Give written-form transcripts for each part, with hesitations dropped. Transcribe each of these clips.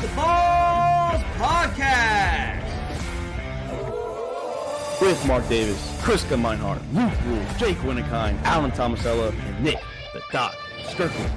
the Balls Podcast with Mark Davis, Kriska Meinhardt, Luke Rule, Jake Winnekind, Alan Tomasella, and Nick the Doc Skirkle.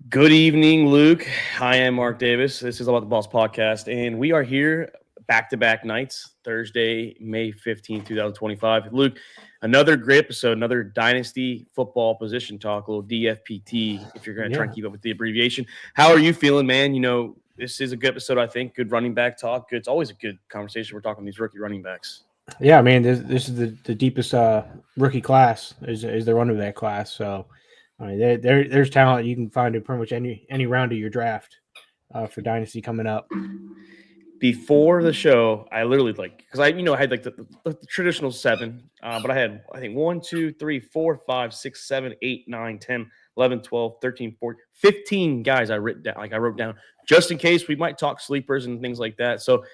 Good evening, Luke. I am Mark Davis. This is About the Balls Podcast, and we are here back-to-back nights, Thursday, May 15th, 2025. Luke, another great episode, another Dynasty football position talk, a little DFPT, if you're going to try and keep up with the abbreviation. How are you feeling, man? You know, this is a good episode, I think. Good running back talk. It's always a good conversation. We're talking these rookie running backs. Yeah, I mean, this is the deepest rookie class is the running back class. So, I mean, there's talent you can find in pretty much any round of your draft for Dynasty coming up. Before the show, I literally because I had like the traditional 7, but I had, I think 1, 2, 3, 4, 5, 6, 7, 8, 9, 10, 11, 12, 13, 14, 15 guys I wrote down just in case we might talk sleepers and things like that. So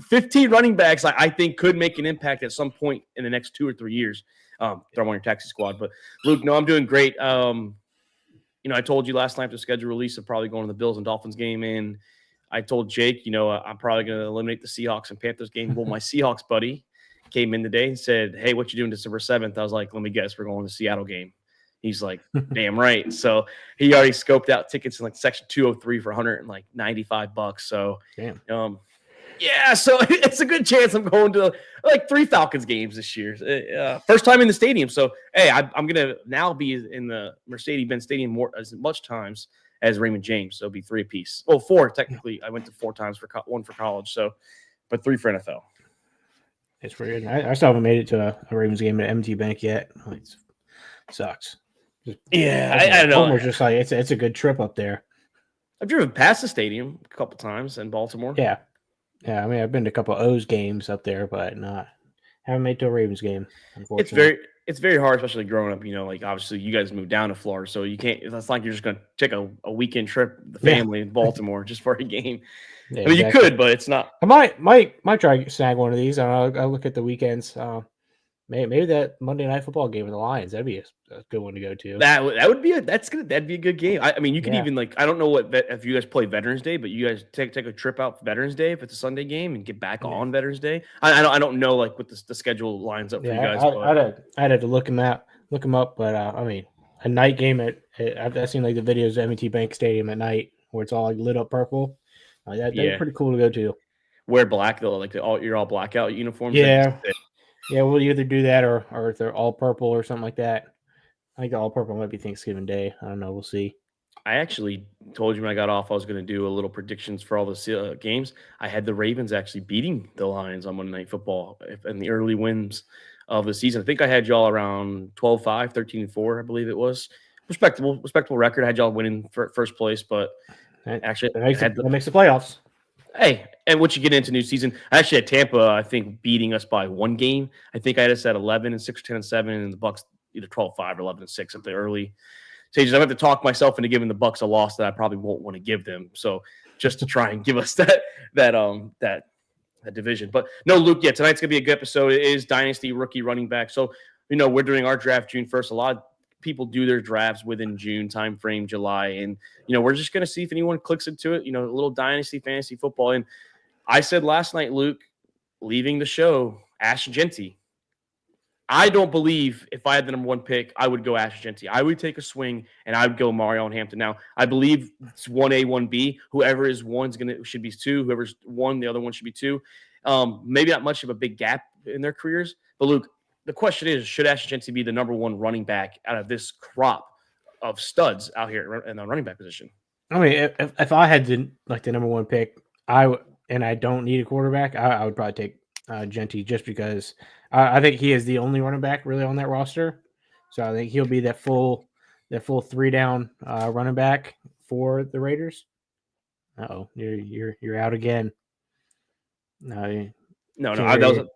15 running backs I think could make an impact at some point in the next 2 or 3 years. Throw them on your taxi squad. But Luke, no, I'm doing great. I told you last night the schedule release of probably going to the Bills and Dolphins game, and I told Jake, I'm probably going to eliminate the Seahawks and Panthers game. Well, my Seahawks buddy came in today and said, "Hey, what you doing December 7th?" I was like, "Let me guess, we're going to the Seattle game." He's like, "Damn right." So he already scoped out tickets in like section 203 for $195. So, damn. Yeah, so it's a good chance I'm going to like 3 Falcons games this year. First time in the stadium. So, hey, I'm going to now be in the Mercedes-Benz Stadium as much times as Raymond James. So it'll be 3 apiece. Well, 4 technically. I went to 4 times for 1 for college. So, but 3 for NFL. It's weird. I still haven't made it to a Ravens game at MT Bank yet. It sucks. I don't know. It's just like it's a good trip up there. I've driven past the stadium a couple times in Baltimore. Yeah. I mean, I've been to a couple of O's games up there, but haven't made it to a Ravens game. Unfortunately, it's very hard, especially growing up. Like obviously you guys moved down to Florida, so you can't. It's like you're just going to take a weekend trip, the family in Baltimore, just for a game. Yeah, I mean, exactly. You could, but it's not. I might try to snag one of these. I'll look at the weekends. Maybe that Monday Night Football game with the Lions. That'd be a good one to go to. That'd be a good game. I mean, you could even I don't know if you guys play Veterans Day, but you guys take a trip out for Veterans Day if it's a Sunday game and get back on Veterans Day. I don't know what the schedule lines up for you guys. I'd have to look them up, but I mean, a night game I've seen like the videos of M&T Bank Stadium at night where it's all like lit up purple. That'd be pretty cool to go to. Wear black though, you're all blackout uniforms. Yeah. Yeah, we'll either do that or if they're all purple or something like that. I think the all purple might be Thanksgiving Day. I don't know. We'll see. I actually told you when I got off I was going to do a little predictions for all the games. I had the Ravens actually beating the Lions on Monday Night Football in the early wins of the season. I think I had y'all around 12-5, 13-4, I believe it was. Respectable record. I had y'all winning first place, but actually that makes the playoffs. Hey, and once you get into new season, I actually had Tampa, I think, beating us by 1 game. I think I had us at 11-6, 10-7, and the Bucs either 12-5 or 11-6 at the early stages. I have to talk myself into giving the Bucs a loss that I probably won't want to give them. So just to try and give us that division. But no, Luke, tonight's gonna be a good episode. It is Dynasty rookie running back. So we're doing our draft June 1st. A lot of people do their drafts within June timeframe, July, and we're just going to see if anyone clicks into it. A little Dynasty fantasy football. And I said last night, Luke, leaving the show, Ash Genty. I don't believe if I had the number 1 pick, I would go Ash Genty. I would take a swing and I would go Mario and Hampton. Now I believe it's 1A, 1B. Whoever is 1 should be 2. Whoever's 1, the other one should be 2. Maybe not much of a big gap in their careers, but Luke, the question is, should Ash Genty be the number 1 running back out of this crop of studs out here in the running back position? I mean, if I had the number 1 pick, and I don't need a quarterback, I would probably take Genty just because I think he is the only running back really on that roster. So I think he'll be that full 3-down running back for the Raiders. Uh-oh, you're out again. No, that was.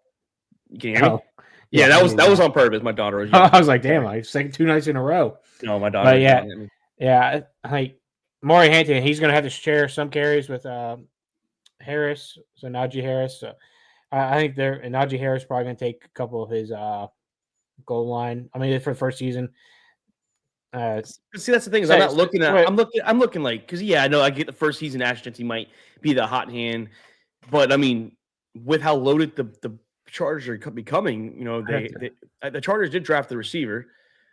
Can you hear me? Yeah, that was on purpose. My daughter was. I was like, damn, I second 2 nights in a row. No, my daughter. But yeah, like Maury Hampton, he's going to have to share some carries with Harris, so Najee Harris. So I think Najee Harris probably going to take a couple of his goal line. I mean, for the first season, See, that's the thing is I'm not looking at. I'm looking like because I know I get the first season Ash Genty might be the hot hand, but I mean with how loaded the Chargers are becoming, the Chargers did draft the receiver,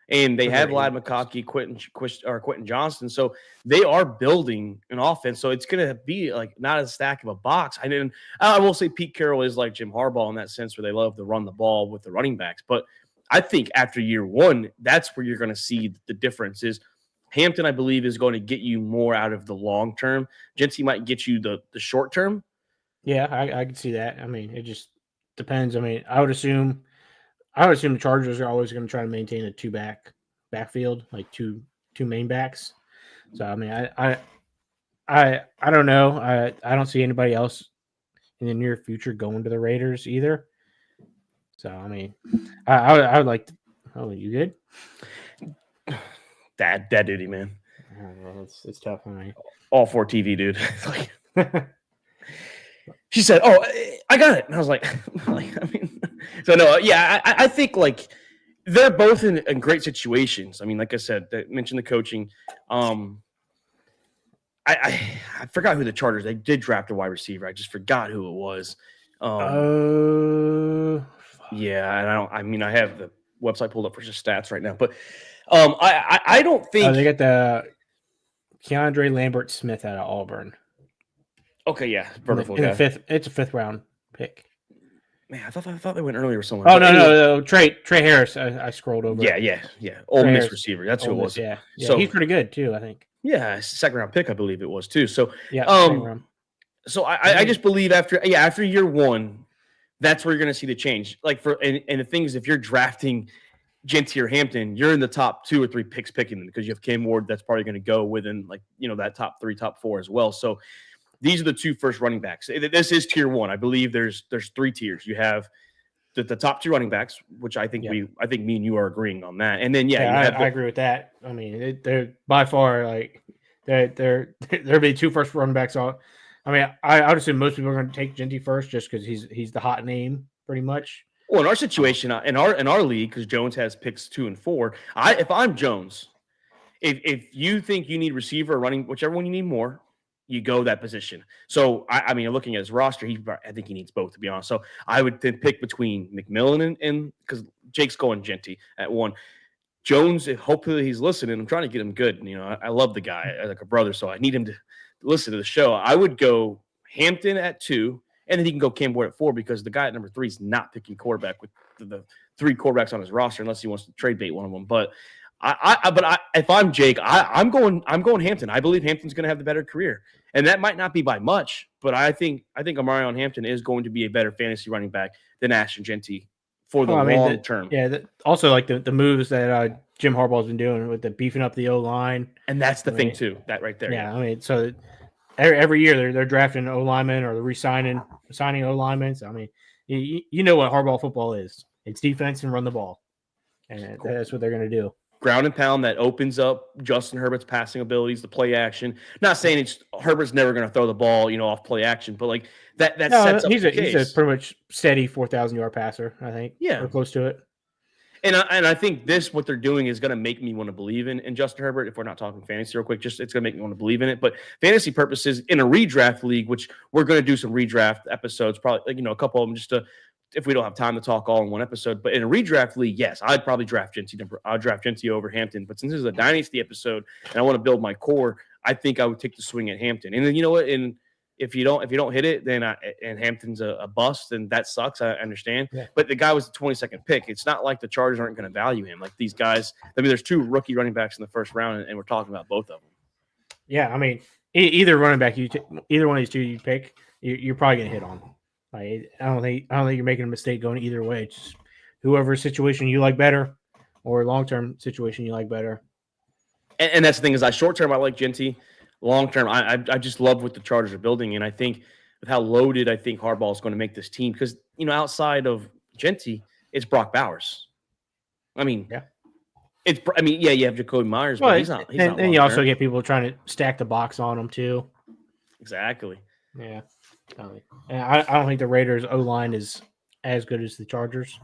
and they have Lad McConkey, Quentin Johnston, so they are building an offense. So it's going to be like not a stack of a box. I will say Pete Carroll is like Jim Harbaugh in that sense where they love to run the ball with the running backs, but I think after year one, that's where you're going to see the difference is Hampton, I believe, is going to get you more out of the long term. Genty might get you the short term. Yeah, I can see that. I mean, it just depends. I mean, I would assume the Chargers are always going to try to maintain a backfield, like two main backs. So I mean, I don't know. I don't see anybody else in the near future going to the Raiders either. So I mean, I would like to, oh, you good? Dad duty, man. It's tough. I mean, all for TV, dude. She said, "Oh, I got it," and I was like, so no, yeah, I think like they're both in great situations. I mean, like I said, I mentioned the coaching. I forgot who the Chargers. They did draft a wide receiver. I just forgot who it was. Yeah, and I have the website pulled up for just stats right now, but I don't think they got the Keandre Lambert Smith out of Auburn. Okay, yeah, vertical in the fifth. It's a 5th round pick. Man, I thought they went earlier somewhere. Oh no, Trey Harris. I scrolled over. Yeah. Ole Miss receiver. That's who it was. Yeah. So he's pretty good too, I think. Yeah, 2nd round pick, I believe it was too. So yeah, so I just believe after year one, that's where you're going to see the change. Like and the thing is, if you're drafting Genty or Hampton, you're in the top 2 or 3 picks picking them because you have Cam Ward that's probably going to go within that top 3, top 4 as well. So these are the 2 first running backs. This is tier 1. I believe there's 3 tiers. You have the top 2 running backs, which I think I think me and you are agreeing on that. And then I agree with that. I mean, they're by far like there'll be 2 first running backs. I mean, I would assume most people are going to take Genty first just because he's the hot name pretty much. Well, in our situation, in our league, because Jones has picks 2 and 4, if I'm Jones, if you think you need receiver or running, whichever one you need more, you go that position. So I mean, looking at his roster, I think he needs both, to be honest. So I would then pick between McMillan and because Jake's going Genty at 1. Jones, hopefully he's listening. I'm trying to get him good. I love the guy like a brother, so I need him to listen to the show. I would go Hampton at 2, and then he can go Cam Ward at 4 because the guy at number 3 is not picking quarterback with the 3 quarterbacks on his roster unless he wants to trade bait one of them. But if I'm Jake, I'm going Hampton. I believe Hampton's going to have the better career, and that might not be by much. But I think Amarion Hampton is going to be a better fantasy running back than Ashton Genty for the long term. Yeah. Also, like the moves that Jim Harbaugh's been doing with the beefing up the O line, and that's the thing too. That right there. Yeah. I mean, so every year they're drafting O linemen or they're signing O linemen. So, I mean, you know what Harbaugh football is? It's defense and run the ball, and that's what they're going to do. Ground and pound that opens up Justin Herbert's passing abilities, the play action. Not saying Herbert's never going to throw the ball, off play action, but like that sets up the case. He's a pretty much steady 4,000-yard passer, I think. Yeah, or close to it. And I think what they're doing is going to make me want to believe in Justin Herbert. If we're not talking fantasy real quick, it's going to make me want to believe in it. But fantasy purposes, in a redraft league, which we're going to do some redraft episodes, probably a couple of them just to. If we don't have time to talk all in one episode, but in a redraft league, yes, I'd probably draft Genty. I'll draft Genty over Hampton. But since this is a dynasty episode and I want to build my core, I think I would take the swing at Hampton. And then you know what? And if you don't hit it, then and Hampton's a bust, then that sucks. I understand. Yeah. But the guy was the 22nd pick. It's not like the Chargers aren't going to value him. Like these guys. I mean, there's 2 rookie running backs in the first round, and we're talking about both of them. Yeah, I mean, either running back either one of these 2 you pick, you're probably going to hit on. I don't think you're making a mistake going either way. It's just whoever situation you like better, or long term situation you like better. And that's the thing is, short term I like Genty, long term I just love what the Chargers are building, and I think with how loaded I think Harbaugh is going to make this team because outside of Genty, it's Brock Bowers. I mean, yeah, you have Jacoby Myers, but he's not. And you also get people trying to stack the box on him too. Exactly. Yeah. And I don't think the Raiders' O-line is as good as the Chargers.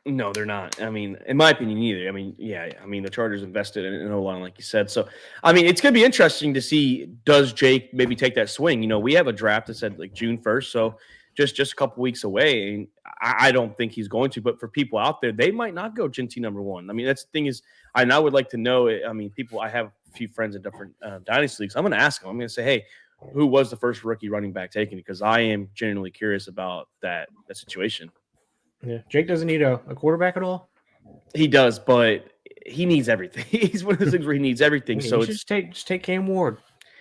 No, they're not. I mean, in my opinion, either. I mean, yeah. I mean, the Chargers invested in an O-line, like you said. So, I mean, it's going to be interesting to see, does Jake maybe take that swing? You know, we have a draft that said like June 1st. So just a couple weeks away. And I don't think he's going to. But for people out there, they might not go Genty number one. I mean, that's the thing is, I would like to know. I mean, I have a few friends in different Dynasty leagues. I'm going to ask them. I'm going to say, hey, who was the first rookie running back taken? Because I am genuinely curious about that situation. Yeah, Jake doesn't need a quarterback at all. He does, but he needs everything. He's one of those things where he needs everything. Okay, so it's just take Cam Ward.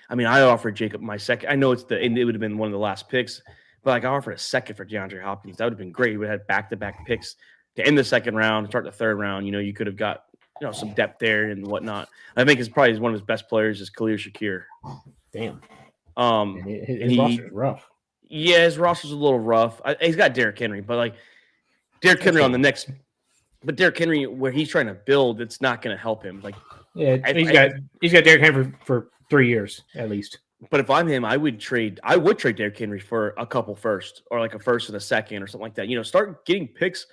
I mean, I offered Jacob my second. I know and it would have been one of the last picks, but like I offered a second for DeAndre Hopkins. That would have been great. We would have had back-to-back picks to end the second round, start the third round. You know, you could have got some depth there and whatnot. I think it's probably one of his best players is Khalil Shakir. Damn. His roster's rough. Yeah, his roster's a little rough. He's got Derrick Henry, but like Derrick Henry on the next. But Derrick Henry, where he's trying to build, it's not going to help him. Like, yeah, he's got Derrick Henry for 3 years at least. But if I'm him, I would trade Derrick Henry for a couple first, or like a first and a second, or something like that. You know, start getting picks.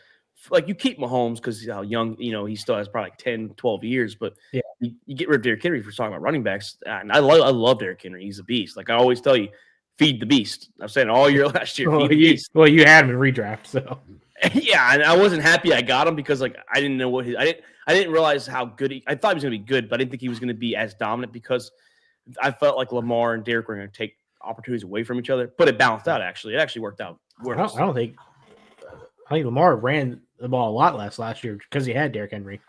Like you keep Mahomes because he's how young. You know, he still has probably like 10, 12 years. But yeah, you get rid of Derrick Henry if we're talking about running backs. And I love Derrick Henry. He's a beast. Like I always tell you, feed the beast. I'm saying all year last year. Well, you had him in redraft, so. Yeah, and I wasn't happy I got him because like I didn't know what I didn't realize how good I thought he was going to be good, but I didn't think he was going to be as dominant because I felt like Lamar and Derrick were going to take opportunities away from each other. But it balanced out. Actually, it actually worked out. I think Lamar ran the ball a lot last year because he had Derrick Henry.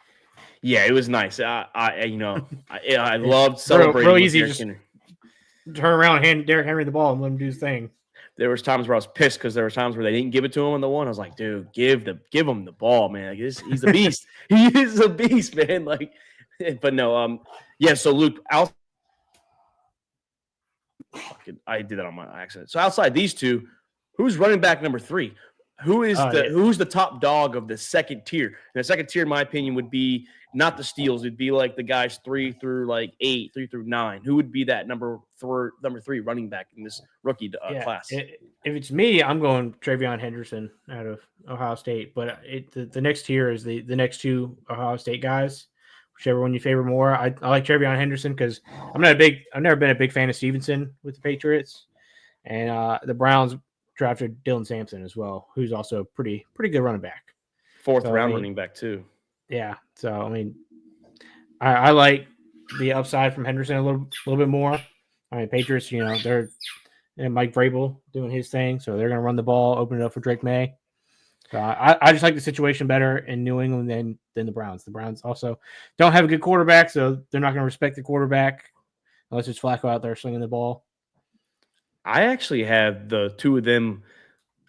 Yeah, it was nice. I loved celebrating. Real easy, just Henry. Turn around and hand Derrick Henry the ball and let him do his thing. There was times where I was pissed because there were times where they didn't give it to him on the one. I was like, dude, give him the ball, man. Like, he's a beast. He is a beast, man. Like, but no, yeah. So Luke, I did that on my accident. So outside these two, who's running back number 3? Who's the top dog of the second tier? And the second tier, in my opinion, would be not the steals. It'd be like the guys 3 through like 8, 3 through 9. Who would be that number 3 running back in this rookie class? If it's me, I'm going Travion Henderson out of Ohio State. But the next tier is the next two Ohio State guys, whichever one you favor more. I like Travion Henderson because I've never been a big fan of Stevenson with the Patriots, and the Browns drafted Dylan Sampson as well, who's also a pretty good running back. 4th round running back too. Yeah, so I mean, I like the upside from Henderson a little bit more. I mean, Patriots, they're Mike Vrabel doing his thing, so they're going to run the ball, open it up for Drake May. So I just like the situation better in New England than the Browns. The Browns also don't have a good quarterback, so they're not going to respect the quarterback unless it's Flacco out there slinging the ball. I actually have the two of them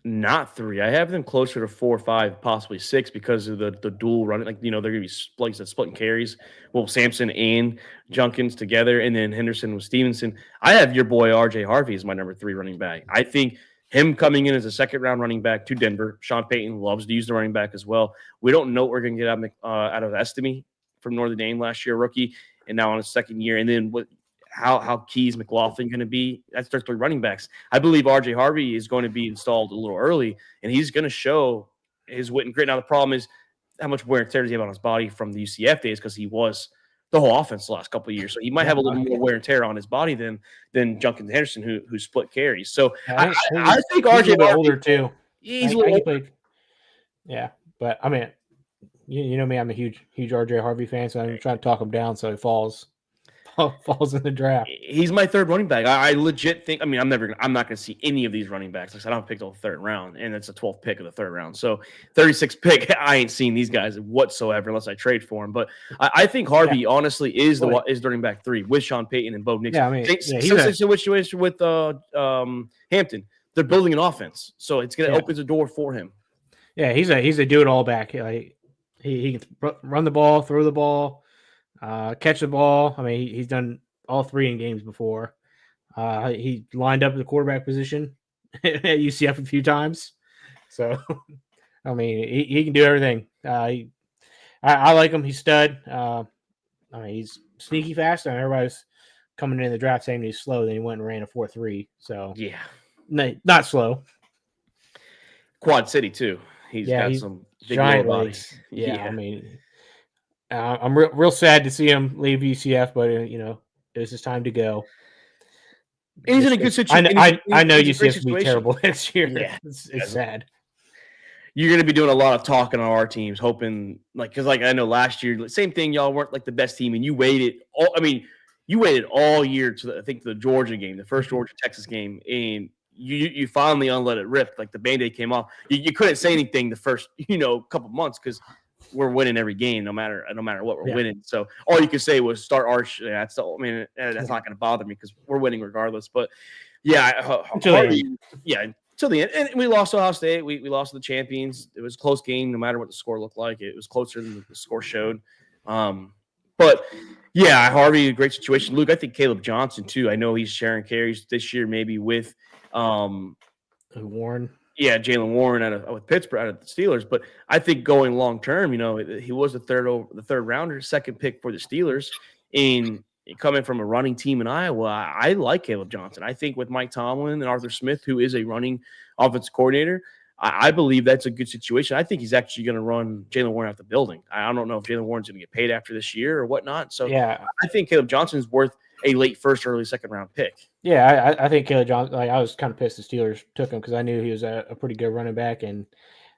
not 3. I have them closer to 4, 5, possibly 6 because of the dual running. Like, they're going to be splitting carries. Well, Sampson and Junkins together, and then Henderson with Stevenson. I have your boy R.J. Harvey as my number 3 running back. I think him coming in as a second-round running back to Denver. Sean Payton loves to use the running back as well. We don't know what we're going to get out of Estime from Notre Dame last year, rookie, and now on his second year. And then how key is McLaughlin going to be? That's their 3 running backs. I believe R.J. Harvey is going to be installed a little early, and he's going to show his wit and grit. Now, the problem is how much wear and tear does he have on his body from the UCF days because he was the whole offense the last couple of years. So he might have a little more wear and tear on his body than Junkins Henderson, who split carries. So I think R.J. He's a bit older, too. He's a little older. Yeah, but, I mean, you know me, I'm a huge R.J. Harvey fan, so I'm trying to talk him down so he falls in the draft. He's my 3rd running back. I legit think. I mean, I'm not going to see any of these running backs. Like I said, I don't pick till the 3rd round, and it's a 12th pick of the 3rd round. So 36th pick, I ain't seen these guys whatsoever unless I trade for them. But I think Harvey honestly is running back 3 with Sean Payton and Bo Nix. Yeah, I mean, situation with Hampton. They're building an offense, so it's going to open the door for him. Yeah, he's a do it all back. Like he can run the ball, throw the ball. Catch the ball. I mean, he's done all 3 in games before. He lined up at the quarterback position at UCF a few times. So, I mean, he can do everything. I like him. He's stud. I mean, he's sneaky fast. And everybody's coming in the draft saying he's slow. Then he went and ran a 4.3. So, yeah, not slow. Quad City too. He's got some big lower giant body. legs. Yeah, I mean, I'm real sad to see him leave UCF, but it was his time to go. And he's in a good situation. I know He's a great UCF will be situation. terrible next year. Yeah, It's sad. You're going to be doing a lot of talking on our teams, hoping because I know last year, same thing. Y'all weren't like the best team, and you waited. You waited all year to the Georgia game, the first Georgia Texas game, and you finally unlet it rip. Like the Band-Aid came off. You couldn't say anything the first couple months because we're winning every game, no matter what we're winning. So all you could say was start Arch. Yeah, that's not going to bother me because we're winning regardless. But yeah, till the end. And we lost to Ohio State. We lost to the champions. It was a close game, no matter what the score looked like. It was closer than the score showed. But yeah, Harvey, a great situation. Luke, I think Caleb Johnson too. I know he's sharing carries this year, maybe with Warren. Yeah, Jalen Warren with Pittsburgh out of the Steelers. But I think going long term, he was the third rounder, second pick for the Steelers. And coming from a running team in Iowa, I like Caleb Johnson. I think with Mike Tomlin and Arthur Smith, who is a running offensive coordinator, I believe that's a good situation. I think he's actually going to run Jalen Warren out the building. I don't know if Jalen Warren's going to get paid after this year or whatnot. So yeah, I think Caleb Johnson is worth a late first, early second round pick. Yeah, I think Caleb Johnson. I was kind of pissed the Steelers took him because I knew he was a pretty good running back, and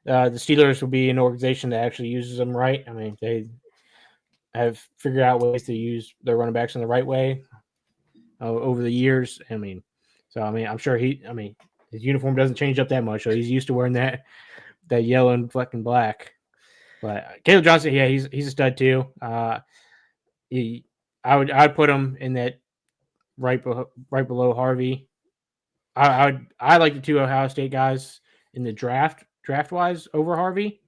the Steelers will be an organization that actually uses them right. I mean, they have figured out ways to use their running backs in the right way over the years. I'm sure his uniform doesn't change up that much, so he's used to wearing that yellow and fucking black. But Caleb Johnson, yeah, he's a stud too. I'd put him in that right below Harvey. I like the two Ohio State guys in the draft wise over Harvey.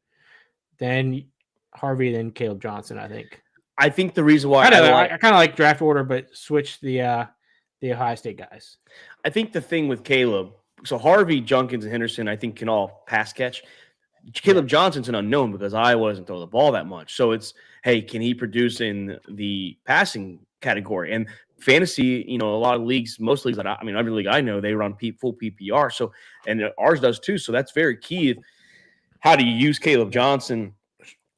Then Harvey, then Caleb Johnson. I think the reason why I kind of like draft order, but switch the Ohio State guys. I think the thing with Caleb, so Harvey, Junkins, and Henderson, I think can all pass catch. Caleb Johnson's an unknown because Iowa doesn't throw the ball that much. So it's, hey, can he produce in the passing category? And fantasy, a lot of leagues, most leagues every league I know, they run full PPR. So, and ours does too. So that's very key. How do you use Caleb Johnson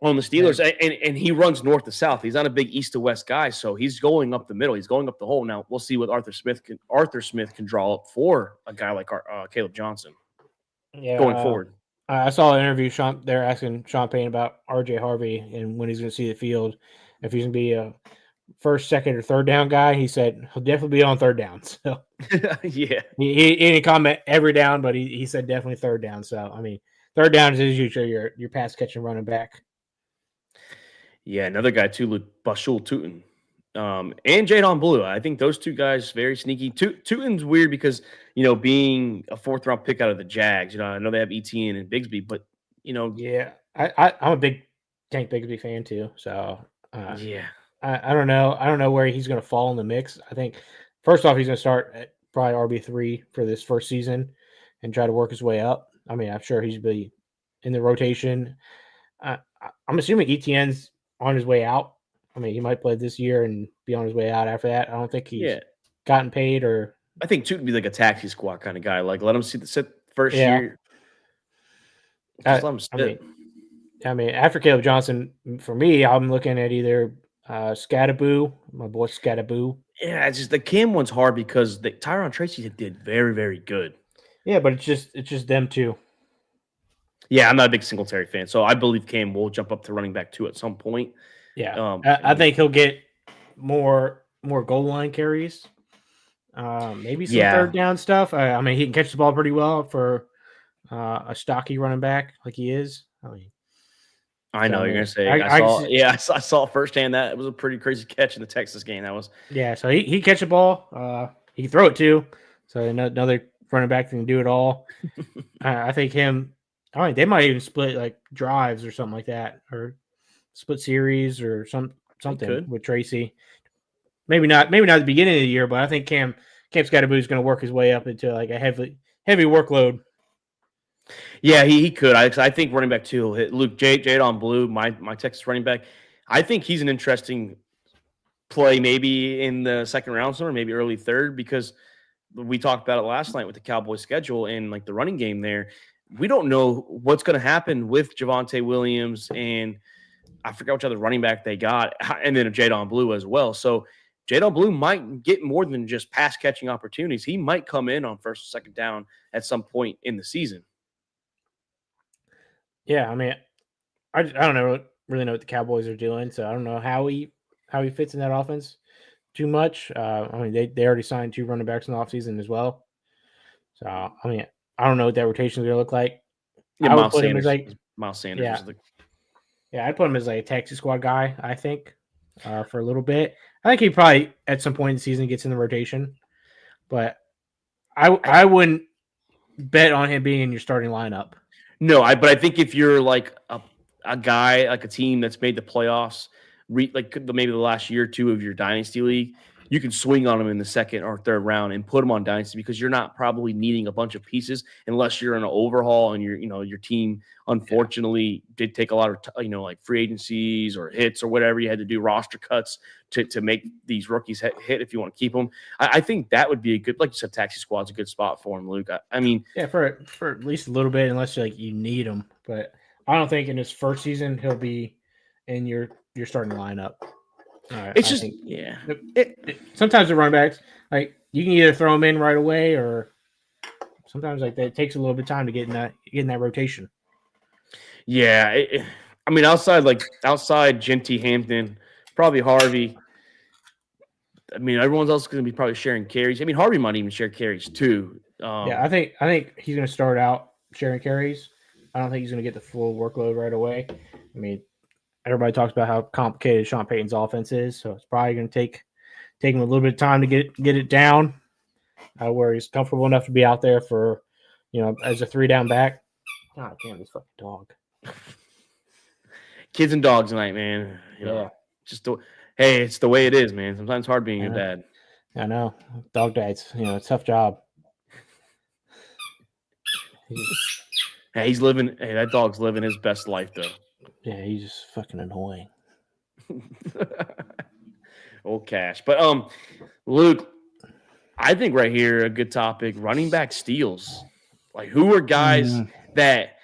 on the Steelers? And he runs north to south. He's not a big east to west guy. So he's going up the middle. He's going up the hole. Now we'll see what Arthur Smith can draw up for a guy like Caleb Johnson going forward. I saw an interview. They're asking Sean Payne about RJ Harvey and when he's going to see the field. If he's going to be a first, second, or third down guy, he said he'll definitely be on third down. So yeah, he didn't comment every down, but he said definitely third down. So third down is usually your pass catching running back. Yeah, another guy too, Luke Bashul Tootin, and Jadon Blue. I think those two guys very sneaky. Tootin's weird because being a fourth round pick out of the Jags. I know they have Etienne and Bigsby, but yeah, I'm a big Tank Bigsby fan too. So yeah, I don't know. I don't know where he's going to fall in the mix. I think first off, he's going to start at probably RB3 for this first season and try to work his way up. I'm sure he's be in the rotation. I'm assuming Etienne's on his way out. He might play this year and be on his way out after that. I don't think he's gotten paid or. I think Tootin would be like a taxi squad kind of guy. Like let him sit first year. Just let him sit. After Caleb Johnson, for me, I'm looking at either Scattaboo, my boy Scattaboo. Yeah, it's just the Cam one's hard because Tyron Tracy did very, very good. Yeah, but it's just them two. Yeah, I'm not a big Singletary fan, so I believe Cam will jump up to running back 2 at some point. Yeah, I think he'll get more goal line carries. Maybe some third down stuff. He can catch the ball pretty well for a stocky running back like he is. I know you're gonna say. I saw firsthand that it was a pretty crazy catch in the Texas game. That was So he catch the ball. He can throw it too. So another running back that can do it all. I think him. They might even split like drives or something like that, or split series or something with Tracy. Maybe not at the beginning of the year, but I think Cam Scattaboo is going to work his way up into like a heavy workload. Yeah, he could. I think running back 2, Luke Jadon Blue, my Texas running back. I think he's an interesting play, maybe in the second round somewhere, maybe early third, because we talked about it last night with the Cowboys schedule and like the running game there. we don't know what's going to happen with Javonte Williams and I forgot which other running back they got, and then Jadon Blue as well. So Jadon Blue might get more than just pass catching opportunities. He might come in on first or second down at some point in the season. Yeah, I mean, I don't really know what the Cowboys are doing, so I don't know how he fits in that offense too much. I mean, they already signed 2 running backs in the offseason as well. So I mean, I don't know what that rotation is going to look like. Yeah, I would put him as Miles Sanders. Yeah, I'd put him as like a taxi squad guy, I think, for a little bit. I think he probably at some point in the season gets in the rotation, but I wouldn't bet on him being in your starting lineup. No, but I think if you're like a guy, like a team that's made the playoffs, like maybe the last year or two of your dynasty league, you can swing on them in the second or third round and put them on dynasty because you're not probably needing a bunch of pieces unless you're in an overhaul and your team unfortunately did take a lot of like free agencies or hits or whatever you had to do, roster cuts to make these rookies hit if you want to keep them. I think that would be a good, like you said, taxi squad's a good spot for him, Luke. I mean, yeah, for at least a little bit, unless you need him. But I don't think in his first season he'll be in your starting lineup. Sometimes the running backs, like you can either throw them in right away, or sometimes like that it takes a little bit of time to get in that rotation. Yeah, I mean outside Genty, Hampton, probably Harvey. I mean, everyone else is going to be probably sharing carries. I mean, Harvey might even share carries too. Yeah, I think he's going to start out sharing carries. I don't think he's going to get the full workload right away. I mean, everybody talks about how complicated Sean Payton's offense is, so it's probably going to take him a little bit of time to get it down, where he's comfortable enough to be out there for, as a 3-down back. God damn, this fucking dog. Kids and dogs tonight, man. Hey, it's the way it is, man. Sometimes it's hard being a dad. I know. Dog dads, a tough job. Hey, that dog's living his best life, though. Yeah, he's just fucking annoying. Old Cash. But, Luke, I think right here, a good topic, running back steals. Like, who are guys that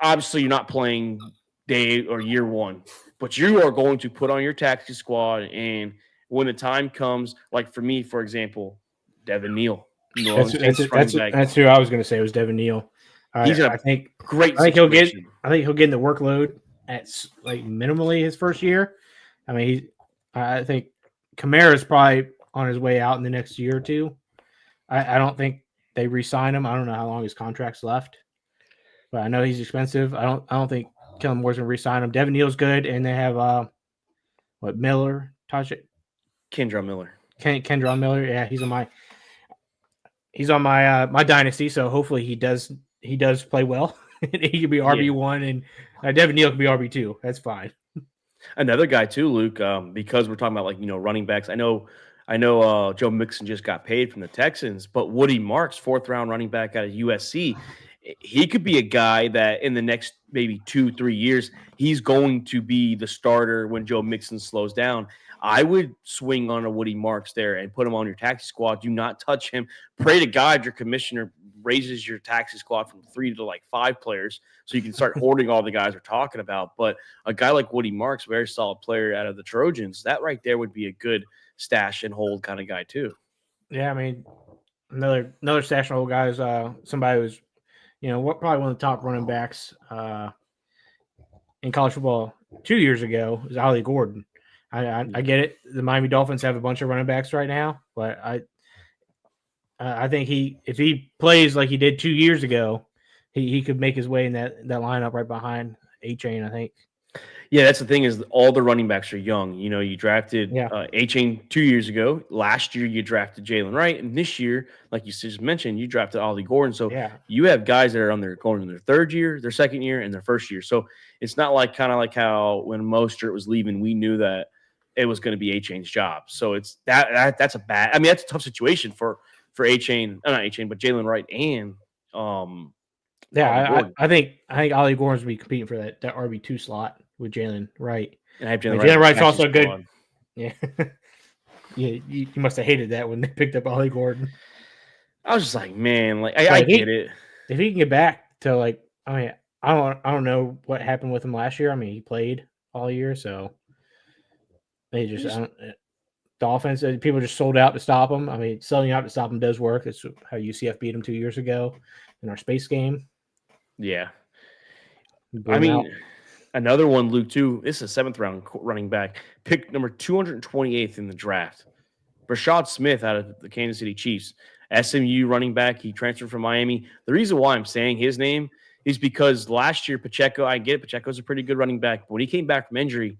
obviously you're not playing day or year one, but you are going to put on your taxi squad, and when the time comes, like for me, for example, Devin Neal. That's who I was going to say was Devin Neal. I think he'll get in the workload at like minimally his first year. I mean, I think Kamara's probably on his way out in the next year or two. I don't think they re-sign him. I don't know how long his contract's left, but I know he's expensive. I don't think Kellen Moore's gonna re-sign him. Devin Neal's good, and they have Miller, Kendra Miller. Kendra Miller. Yeah, he's on my dynasty. So hopefully he does play well. He could be RB1, and Devin Neal could be RB2. That's fine. Another guy too, Luke. Because we're talking about running backs. I know Joe Mixon just got paid from the Texans, but Woody Marks, 4th round running back out of USC, he could be a guy that in the next maybe 2-3 years, he's going to be the starter when Joe Mixon slows down. I would swing on a Woody Marks there and put him on your taxi squad. Do not touch him. Pray to God your commissioner raises your taxi squad from 3 to like 5 players so you can start hoarding all the guys we're talking about. But a guy like Woody Marks, very solid player out of the Trojans, that right there would be a good stash and hold kind of guy too. Yeah, I mean, another stash and hold guy is somebody who's probably one of the top running backs in college football 2 years ago is Ollie Gordon. I get it. The Miami Dolphins have a bunch of running backs right now, but I think if he plays like he did 2 years ago, he could make his way in that lineup right behind A-Chain, I think. Yeah, that's the thing is all the running backs are young. You drafted A-Chain 2 years ago. Last year you drafted Jalen Wright, and this year, like you just mentioned, you drafted Ollie Gordon. So you have guys that are going in their 3rd year, their 2nd year, and their 1st year. So it's not like how when Mostert was leaving, we knew that it was going to be A-Chain's job. So it's that's a bad. I mean, that's a tough situation for A-Chain, not A-Chain, but Jalen Wright and I think Ollie Gordon's will be competing for that RB2 slot with Jalen Wright. And I have Jalen Wright's also good. Yeah. Yeah, you must have hated that when they picked up Ollie Gordon. I was just like, man, I get it. If he can get back So like, I mean, I don't know what happened with him last year. I mean, he played all year, so they just I don't. The offense, people just sold out to stop him. I mean, selling out to stop him does work. That's how UCF beat him 2 years ago in our space game. Yeah. Blew I him out. mean, another one, Luke, too. This is a seventh round running back, picked number 228th in the draft. Rashad Smith out of the Kansas City Chiefs, SMU running back. He transferred from Miami. The reason why I'm saying his name is because last year, Pacheco, I get it. Pacheco's a pretty good running back. But when he came back from injury,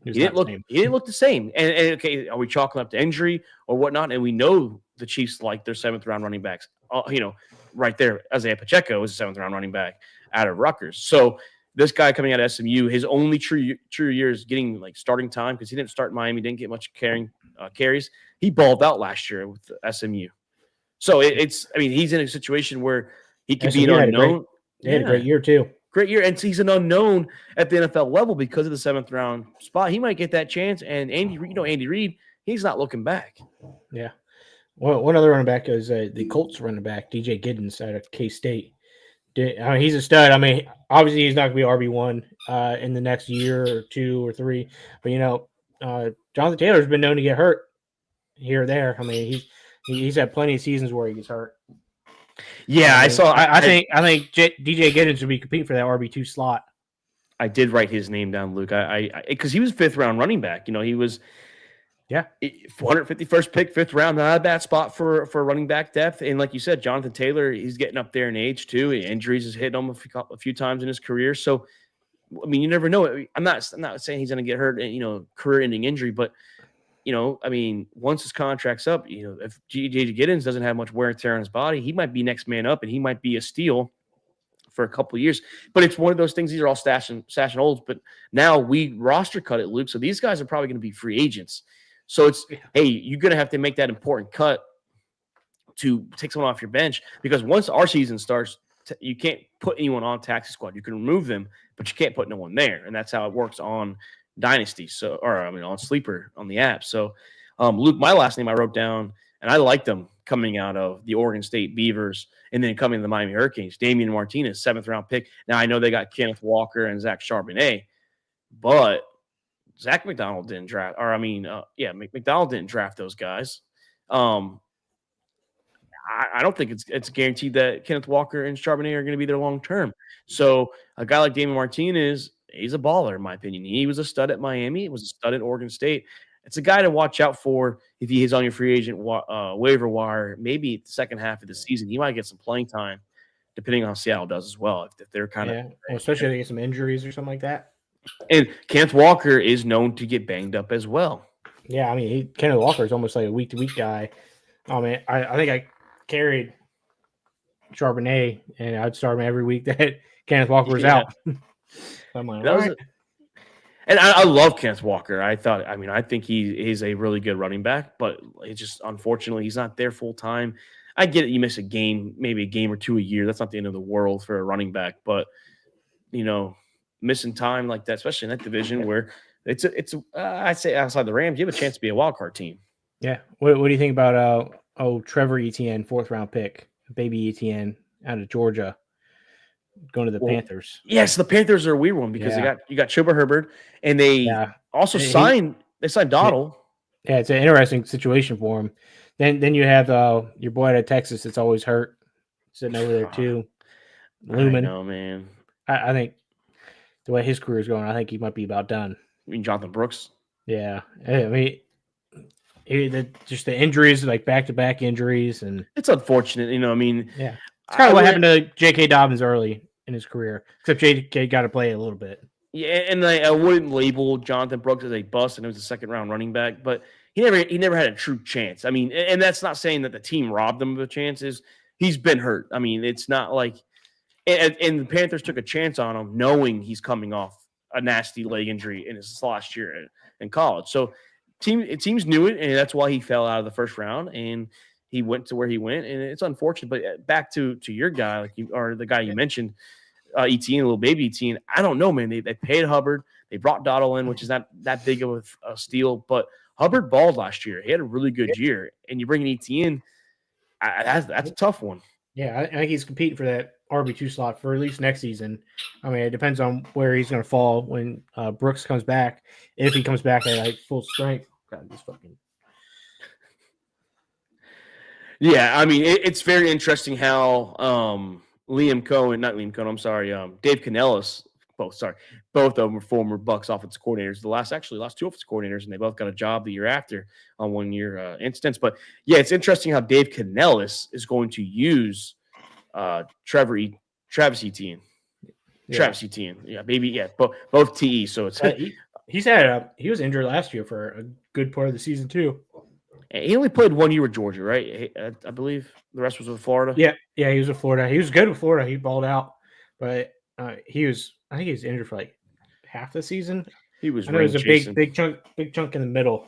he didn't look the same. And okay, are we chalking up to injury or whatnot? And we know the Chiefs like their seventh round running backs. Right there, Isaiah Pacheco is a seventh round running back out of Rutgers. So this guy coming out of SMU, his only true year is getting like starting time because he didn't start in Miami, didn't get much carries. He balled out last year with SMU. So he's in a situation where he could be an unknown. They had a great year too. Great year, and he's an unknown at the NFL level because of the seventh round spot. He might get that chance, and Andy Reid, he's not looking back. Yeah. Well, one other running back is the Colts running back, DJ Giddens out of K-State. He's a stud. I mean, obviously he's not going to be RB1 in the next year or 2 or 3. But, Jonathan Taylor's been known to get hurt here or there. I mean, he's had plenty of seasons where he gets hurt. Yeah, I think DJ Giddens would be competing for that RB2 slot. I did write his name down, Luke. Because he was fifth round running back. He was 451st pick, fifth round, not a bad spot for running back depth. And like you said, Jonathan Taylor, he's getting up there in age too. Injuries has hit him a few times in his career. So, I mean, you never know. I'm not saying he's going to get hurt, career-ending injury, but once his contract's up, if J.J. Giddens doesn't have much wear and tear on his body, he might be next man up, and he might be a steal for a couple of years. But it's one of those things. These are all stash and holds. But now we roster cut it, Luke. So these guys are probably going to be free agents. So hey, you're going to have to make that important cut to take someone off your bench because once our season starts, you can't put anyone on taxi squad. You can remove them, but you can't put no one there, and that's how it works on Dynasty. On Sleeper on the app. So, Luke, my last name I wrote down, and I liked them coming out of the Oregon State Beavers and then coming to the Miami Hurricanes. Damian Martinez, 7th round pick. Now I know they got Kenneth Walker and Zach Charbonnet, but Zach McDonald didn't draft. McDonald didn't draft those guys. I don't think it's guaranteed that Kenneth Walker and Charbonnet are going to be there long term. So a guy like Damian Martinez, he's a baller, in my opinion. He was a stud at Miami. He was a stud at Oregon State. It's a guy to watch out for if he is on your free agent waiver wire. Maybe the second half of the season, he might get some playing time, depending on how Seattle does as well. If they're kind of especially if they get some injuries or something like that. And Kenneth Walker is known to get banged up as well. Yeah, I mean, Kenneth Walker is almost like a week-to-week guy. I mean, I think I carried Charbonnet, and I'd start him every week that Kenneth Walker was out. I'm like, all right. And I love Kenneth Walker. I think he is a really good running back, but it's just unfortunately he's not there full time. I get it. You miss a game, maybe a game or two a year. That's not the end of the world for a running back, but missing time like that, especially in that division where I'd say outside the Rams, you have a chance to be a wild card team. Yeah. What do you think about Trevor Etienne, 4th round pick, baby Etienne out of Georgia, going to the Panthers? Yes, the Panthers are a weird one because you got Chuba Hubbard, and they also signed Dottle. Yeah, it's an interesting situation for him. Then you have your boy out of Texas that's always hurt, sitting over there too. Lumen. I know, man. I think the way his career is going, I think he might be about done. You mean Jonathan Brooks? Yeah. I mean, just the injuries, like back-to-back injuries. And it's unfortunate, Yeah. It's kind of what happened to J.K. Dobbins early in his career, except J.K. got to play a little bit. Yeah, and I wouldn't label Jonathan Brooks as a bust, and it was a second-round running back, but he never had a true chance. I mean, and that's not saying that the team robbed him of a chance. He's been hurt. I mean, it's not like and the Panthers took a chance on him knowing he's coming off a nasty leg injury in his last year in college. So teams knew it, and that's why he fell out of the first round, and he went to where he went, and it's unfortunate. But back to your guy, or the guy you mentioned, Etienne, little baby Etienne. I don't know, man. They paid Hubbard. They brought Dottle in, which is not that big of a steal, but Hubbard balled last year. He had a really good year, and you bring in Etienne. That's a tough one. Yeah, I think he's competing for that RB2 slot for at least next season. I mean, it depends on where he's going to fall when Brooks comes back. If he comes back at like full strength, God, this fucking Yeah, I mean, it's very interesting how Liam Cohen, not Liam Cohen, I'm sorry, Dave Canellis, both of them were former Bucks offensive coordinators. The last two offensive coordinators, and they both got a job the year after on 1 year instance. But yeah, it's interesting how Dave Canellis is going to use Travis Etienne. yeah. Travis Etienne, yeah, baby, yeah, both TE. So it's he was injured last year for a good part of the season too. he only played 1 year with Georgia, right? I believe the rest was with Florida. Yeah, he was with Florida. He was good with Florida. He balled out, but I think he was injured for like half the season. He was. I know it was a big chunk in the middle,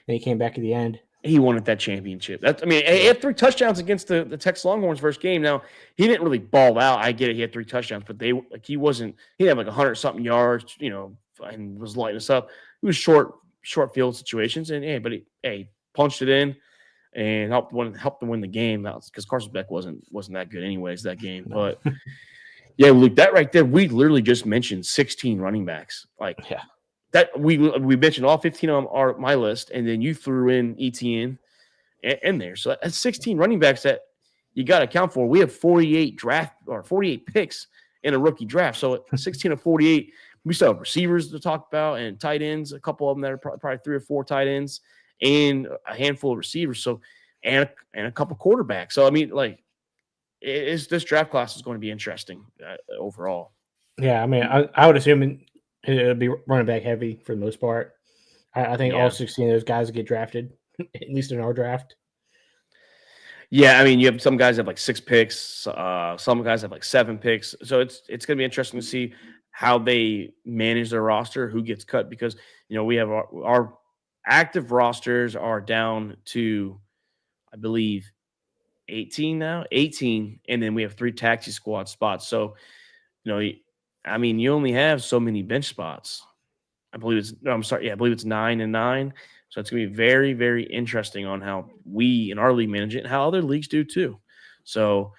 and he came back at the end. He wanted that championship. He had 3 touchdowns against the Texas Longhorns first game. Now he didn't really ball out. I get it. He had 3 touchdowns, but he wasn't. He had like 100 something yards, and was lighting us up. It was short field situations, and he punched it in and helped them win the game because Carson Beck wasn't that good anyways that game. No. But yeah, Luke, that right there, we literally just mentioned 16 running backs. Like Yeah. that we mentioned all 15 on my list, and then you threw in ETN in there. So that's 16 running backs that you got to account for. We have 48 picks in a rookie draft. So at 16 of 48, we still have receivers to talk about and tight ends, a couple of them that are probably 3 or 4 tight ends and a handful of receivers. So and a couple quarterbacks. So I mean, like, this draft class is going to be interesting overall. Yeah, I mean, I would assume it'll be running back heavy for the most part. I think all 16 of those guys get drafted, at least in our draft. Yeah, I mean, you have some guys have like 6 picks, some guys have like 7 picks. So it's going to be interesting to see how they manage their roster, who gets cut, because we have our active rosters are down to, I believe, 18 now, and then we have 3 taxi squad spots. So, I mean, you only have so many bench spots. I believe it's 9 and 9. So it's going to be very, very interesting on how we in our league manage it and how other leagues do too. So,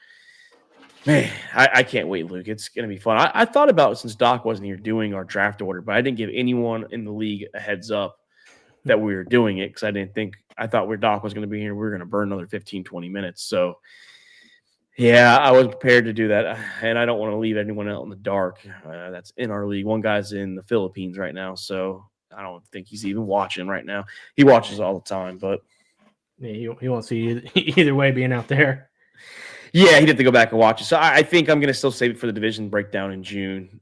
man, I can't wait, Luke. It's going to be fun. I thought about, since Doc wasn't here, doing our draft order, but I didn't give anyone in the league a heads up that we were doing it because I thought where Doc was going to be here, we were going to burn another 15, 20 minutes. So, yeah, I wasn't prepared to do that, and I don't want to leave anyone out in the dark. That's in our league. One guy's in the Philippines right now, so I don't think he's even watching right now. He watches all the time, but yeah, he won't see either way being out there. Yeah, he'd have to go back and watch it. So I think I'm going to still save it for the division breakdown in June.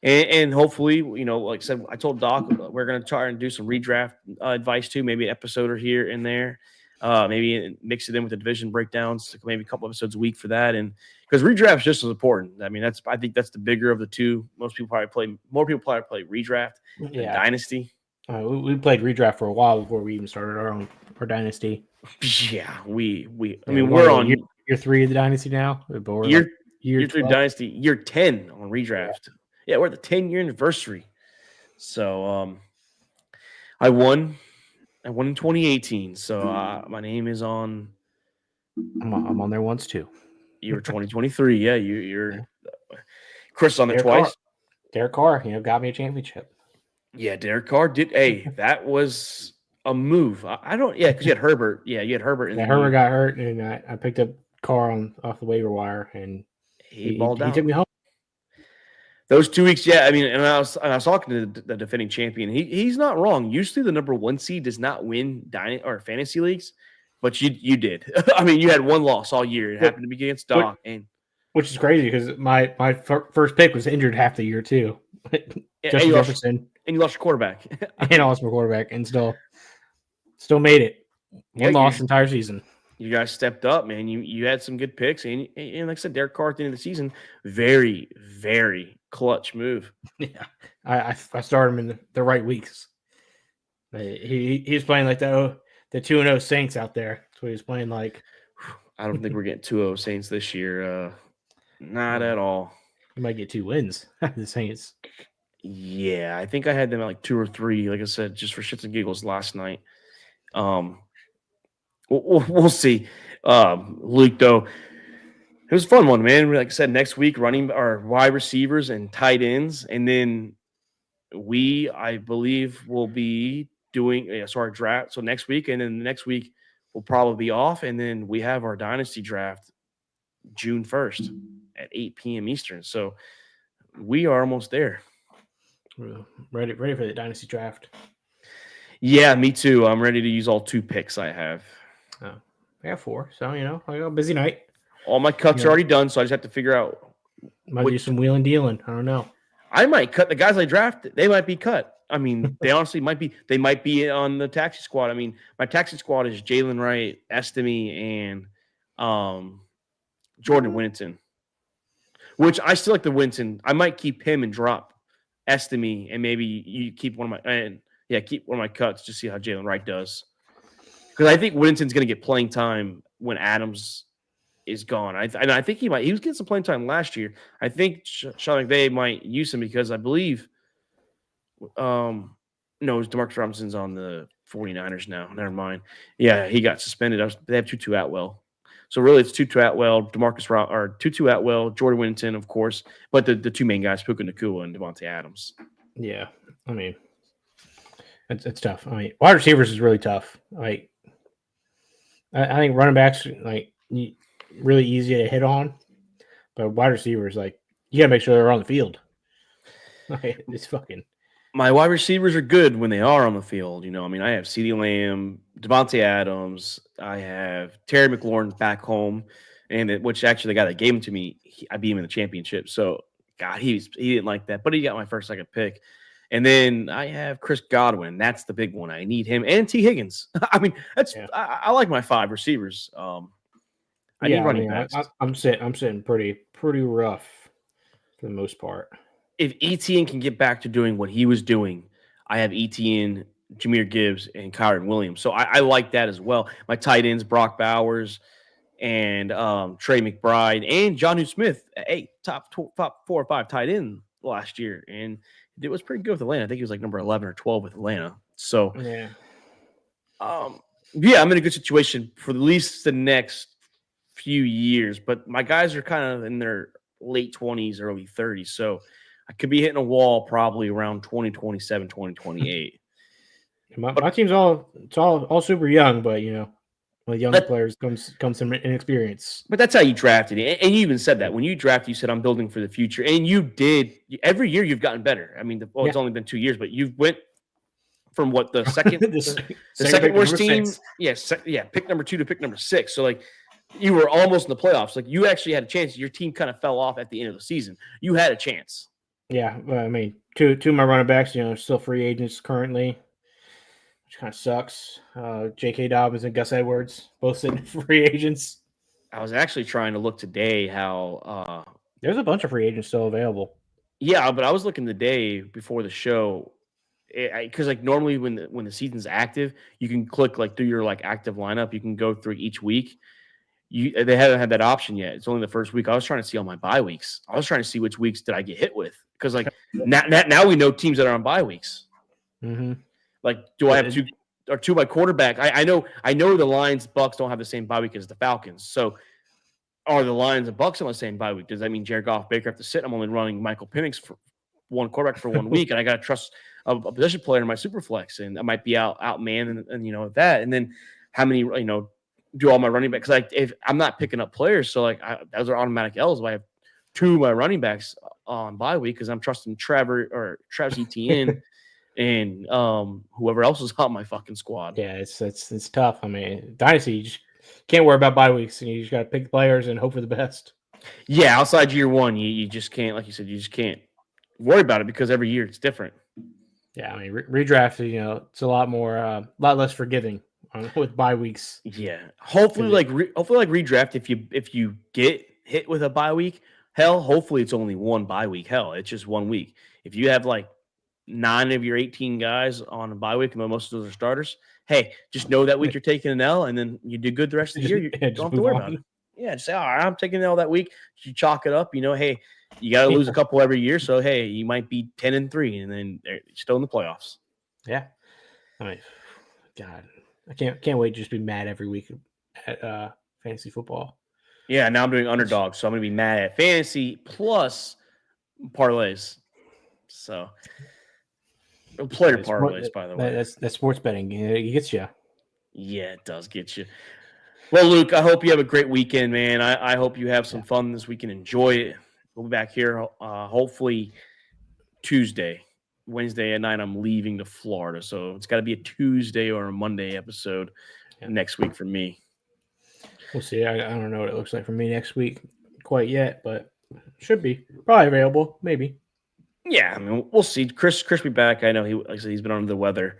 And hopefully, like I said, I told Doc we're going to try and do some redraft advice too, maybe an episode or here and there. Maybe mix it in with the division breakdowns, maybe a couple episodes a week for that. And because redraft is just as important. I mean, I think that's the bigger of the two. More people probably play redraft than Dynasty. We played redraft for a while before we even started our Dynasty. Yeah, we're on year 3 of the Dynasty now. But year 3 Dynasty, year 10 on redraft. Yeah, we're at the 10-year anniversary. So I won in 2018. So my name is on. I'm on there once too. You were 2023. Yeah, you're. Chris on there twice. Derek Carr, got me a championship. Yeah, Derek Carr did. Hey, that was a move. I don't. Yeah, because you had Herbert. Yeah, you had Herbert. And Herbert got hurt, and I picked up Carr off the waiver wire, and he balled out. He took me home. Those 2 weeks, yeah. I mean, and I was talking to the defending champion. He's not wrong. Usually, the number 1 seed does not win fantasy leagues, but you did. I mean, you had 1 loss all year. It happened to be against Doc, which is crazy because my first pick was injured half the year too. Justin Jefferson, and you lost your quarterback, and I lost my quarterback, and still made it. 1 loss entire season. You guys stepped up, man. You had some good picks, and like I said, Derek Carr at the end of the season, very, very clutch move. Yeah, I started him in the right weeks. He's playing like the 2-0 Saints out there. That's what he's playing like. I don't think we're getting 2-0 Saints this year. Not at all. You might get 2 wins. The Saints. Yeah, I think I had them at like 2 or 3. Like I said, just for shits and giggles last night. We'll see. Luke, though, it was a fun one, man. Like I said, next week, running our wide receivers and tight ends. And then I believe, will be doing our draft. So next week, and then the next week, we'll probably be off. And then we have our Dynasty draft June 1st at 8 p.m. Eastern. So we are almost there. Ready for the Dynasty draft. Yeah, me too. I'm ready to use all 2 picks I have. Oh, I got 4. So, I got a busy night. All my cuts are already done, so I just have to figure out. Might do some wheeling dealing. I don't know. I might cut the guys I drafted. They might be cut. I mean, they honestly might be. They might be on the taxi squad. I mean, my taxi squad is Jalen Wright, Estime, and Jordan Winnington. Which I still like the Winnington. I might keep him and drop Estime, and maybe you keep one of my cuts to see how Jalen Wright does. Because I think Winnington's going to get playing time when Adams is gone. I think he was getting some playing time last year. I think Sean McVay might use him because I believe no, DeMarcus Robinson's on the 49ers now. Never mind. Yeah, he got suspended. They have Tutu Atwell. So really it's Tutu Atwell, Tutu Atwell, Jordan Winnington, of course, but the 2 main guys, Puka Nacua and Devontae Adams. Yeah. I mean, it's tough. I mean, wide receivers is really tough. Like, I think running backs, like, really easy to hit on, but wide receivers, like, you gotta make sure they're on the field. Like, it's fucking. My wide receivers are good when they are on the field. I mean, I have CeeDee Lamb, Devontae Adams, I have Terry McLaurin back home, which actually the guy that gave him to me, I beat him in the championship. So God, he didn't like that, but he got my first, second pick. And then I have Chris Godwin. That's the big one. I need him and T. Higgins. I mean, I like my 5 receivers. I need running backs. I'm sitting pretty rough for the most part. If Etienne can get back to doing what he was doing, I have Etienne, Jahmyr Gibbs, and Kyron Williams. So I like that as well. My tight ends, Brock Bowers and Trey McBride and Jonnu Smith, top 4 or 5 tight end last year. And it was pretty good with Atlanta. I think he was like number 11 or 12 with Atlanta. So, I'm in a good situation for at least the next few years. But my guys are kind of in their late 20s, early 30s. So I could be hitting a wall probably around 2027, 2028. My team's all super young, but with young players comes some inexperience. But that's how you drafted it. And you even said that. When you drafted, you said, I'm building for the future. And you did. Every year you've gotten better. I mean, it's only been 2 years, but you've went from the second the second worst team. Pick number 2 to pick number 6. So, like, you were almost in the playoffs. Like, you actually had a chance. Your team kind of fell off at the end of the season. You had a chance. Yeah, I mean, two of my running backs, still free agents currently, which kind of sucks. J.K. Dobbins and Gus Edwards, both sitting free agents. I was actually trying to look today how there's a bunch of free agents still available. Yeah, but I was looking the day before the show because like normally when the season's active, you can click like through your like active lineup. You can go through each week. They haven't had that option yet. It's only the first week. I was trying to see all my bye weeks. I was trying to see which weeks did I get hit with because like now we know teams that are on bye weeks. Mm-hmm. Like, do I have 2 by quarterback? I know the Lions Bucks don't have the same bye week as the Falcons. So are the Lions and Bucks on the same bye week? Does that mean Jared Goff, Baker have to sit? I'm only running Michael Penix for one quarterback for 1 week, and I got to trust a position player in my super flex, and I might be out man and that. And then how many do all my running backs? Like if I'm not picking up players, so like those are automatic L's. If I have 2 of my running backs on bye week because I'm trusting Travis Etienne and whoever else is on my fucking squad. Yeah, it's tough. I mean, Dynasty, you just can't worry about bye weeks. You just got to pick players and hope for the best. Yeah, outside year 1, you just can't, like you said, you just can't worry about it because every year it's different. Yeah, I mean, redraft, it's a lot lot less forgiving with bye weeks. Yeah, hopefully redraft. If you get hit with a bye week, hopefully it's only 1 bye week. It's just 1 week. If you have like 9 of your 18 guys on a bye week, and most of those are starters, hey, just know that week you're taking an L, and then you do good the rest of the year. You don't have to worry about it. Yeah, just say, all right, I'm taking an L that week. You chalk it up. Hey, you got to lose a couple every year. So, hey, you might be 10-3, and then you're still in the playoffs. Yeah. I mean, God, I can't wait to just be mad every week at fantasy football. Yeah, now I'm doing underdogs, so I'm going to be mad at fantasy plus parlays. So, player parlays, by the way. That's sports betting. It gets you. Yeah, it does get you. Well, Luke, I hope you have a great weekend, man. I hope you have some fun this weekend. Enjoy it. We'll be back here hopefully Tuesday. Wednesday at night, I'm leaving to Florida. So it's got to be a Tuesday or a Monday episode next week for me. We'll see. I don't know what it looks like for me next week quite yet, but should be. Probably available, maybe. Yeah, I mean, we'll see. Chris be back. I know like I said, he's been under the weather.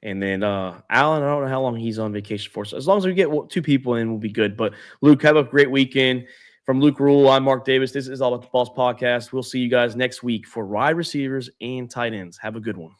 And then Alan, I don't know how long he's on vacation for. So as long as we get 2 people in, we'll be good. But Luke, have a great weekend. From Luke Rule, I'm Mark Davis. This is All About the Balls podcast. We'll see you guys next week for wide receivers and tight ends. Have a good one.